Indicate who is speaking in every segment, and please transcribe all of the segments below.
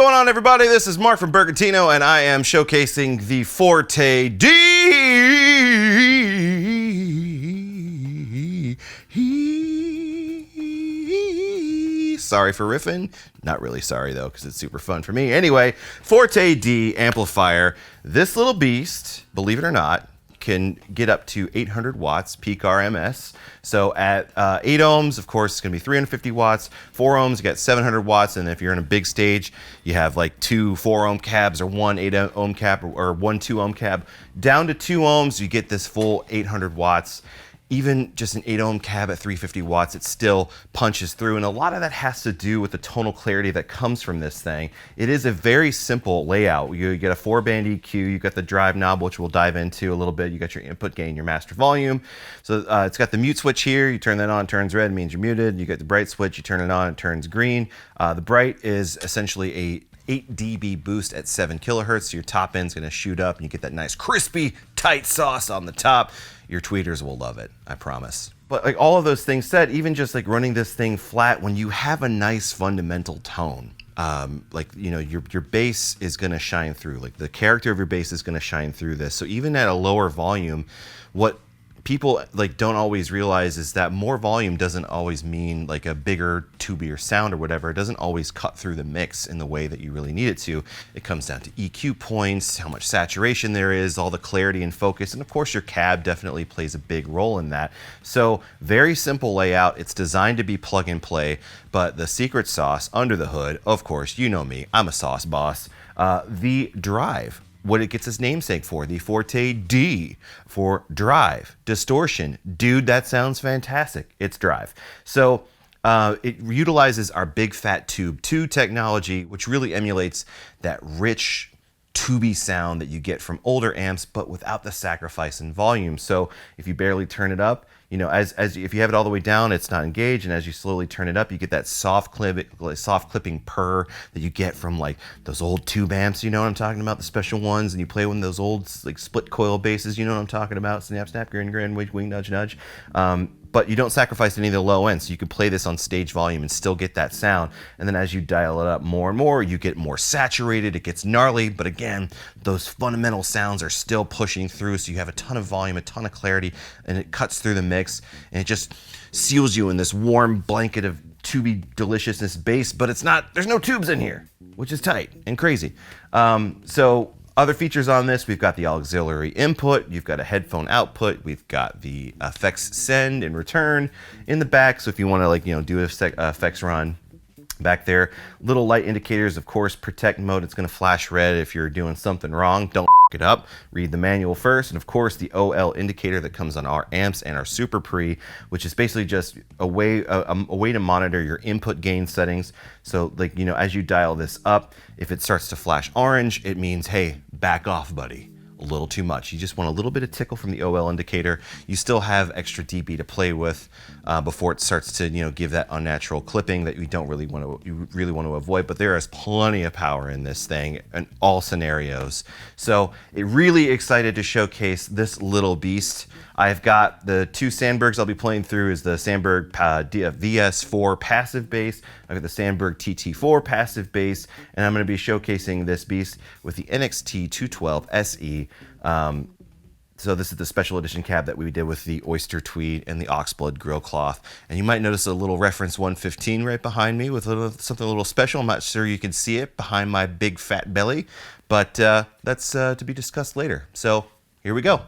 Speaker 1: going on, everybody? This is Marc from Bergantino, and I am showcasing the Forte D. Sorry for riffing. Not really sorry, though, because it's super fun for me. Anyway, Forte D amplifier. This little beast, believe it or not, can get up to 800 watts peak RMS. So at 8 ohms, of course, it's gonna be 350 watts. 4 ohms, you got 700 watts. And if you're in a big stage, you have like 2 4 ohm cabs or 1 8 ohm cab or 1 2 ohm cab. Down to 2 ohms, you get this full 800 watts. Even just an 8 ohm cab at 350 watts, it still punches through. And a lot of that has to do with the tonal clarity that comes from this thing. It is a very simple layout. You get a 4-band EQ, you got the drive knob, which we'll dive into a little bit. You got your input gain, your master volume. So it's got the mute switch here. You turn that on, it turns red, it means you're muted. You get the bright switch, you turn it on, it turns green. The bright is essentially a 8 dB boost at 7 kilohertz. So your top end's gonna shoot up and you get that nice crispy, tight sauce on the top. Your tweeters will love it, I promise. But like all of those things said, even just like running this thing flat, when you have a nice fundamental tone, like, you know, your bass is gonna shine through. Like the character of your bass is gonna shine through this. So even at a lower volume, what people like don't always realize is that more volume doesn't always mean like a bigger, tubier sound or whatever. It doesn't always cut through the mix in the way that you really need it to. It comes down to EQ points, how much saturation there is, all the clarity and focus, and of course your cab definitely plays a big role in that. So very simple layout. It's designed to be plug and play, but the secret sauce under the hood, of course, you know me, I'm a sauce boss, the drive. What it gets its namesake for, the Forte D, for drive, distortion. Dude, that sounds fantastic. It's drive. So it utilizes our big fat tube 2 technology, which really emulates that rich tubey sound that you get from older amps, but without the sacrifice in volume. So if you barely turn it up, you know, if you have it all the way down, it's not engaged, and as you slowly turn it up, you get that soft clipping purr that you get from like those old tube amps. You know what I'm talking about, the special ones, and you play one of those old like split coil basses. You know what I'm talking about, snap, snap, grin, grin, wink, wink, nudge, nudge. But you don't sacrifice any of the low end, so you can play this on stage volume and still get that sound. And then as you dial it up more and more, you get more saturated, it gets gnarly, but again, those fundamental sounds are still pushing through, so you have a ton of volume, a ton of clarity, and it cuts through the mix, and it just seals you in this warm blanket of tubey deliciousness bass, but it's not, there's no tubes in here, which is tight and crazy. So other features on this, we've got the auxiliary input, you've got a headphone output, we've got the effects send and return in the back. So if you want to, like, you know, do an effects run back there, little light indicators, of course, protect mode, it's going to flash red if you're doing something wrong. Don't it up, read the manual first, and of course the OL indicator that comes on our amps and our Super Pre, which is basically just a way to monitor your input gain settings. So, like, you know, as you dial this up, if it starts to flash orange, it means, hey, back off, buddy. A little too much. You just want a little bit of tickle from the OL indicator. You still have extra dB to play with before it starts to, you know, give that unnatural clipping that you really want to avoid. But there is plenty of power in this thing in all scenarios. So really excited to showcase this little beast. I've got the 2 Sandbergs I'll be playing through is the Sandberg VS4 passive bass. I've got the Sandberg TT4 passive bass, and I'm going to be showcasing this beast with the NXT 212 SE. So this is the special edition cab that we did with the Oyster Tweed and the Oxblood grill cloth. And you might notice a little reference 115 right behind me with something a little special. I'm not sure you can see it behind my big fat belly, but that's to be discussed later. So here we go.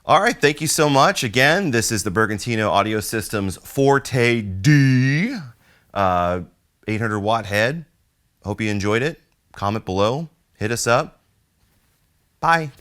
Speaker 1: All right, thank you so much. Again, this is the Bergantino Audio Systems Forte D 800 watt head. Hope you enjoyed it. Comment below. Hit us up. Bye.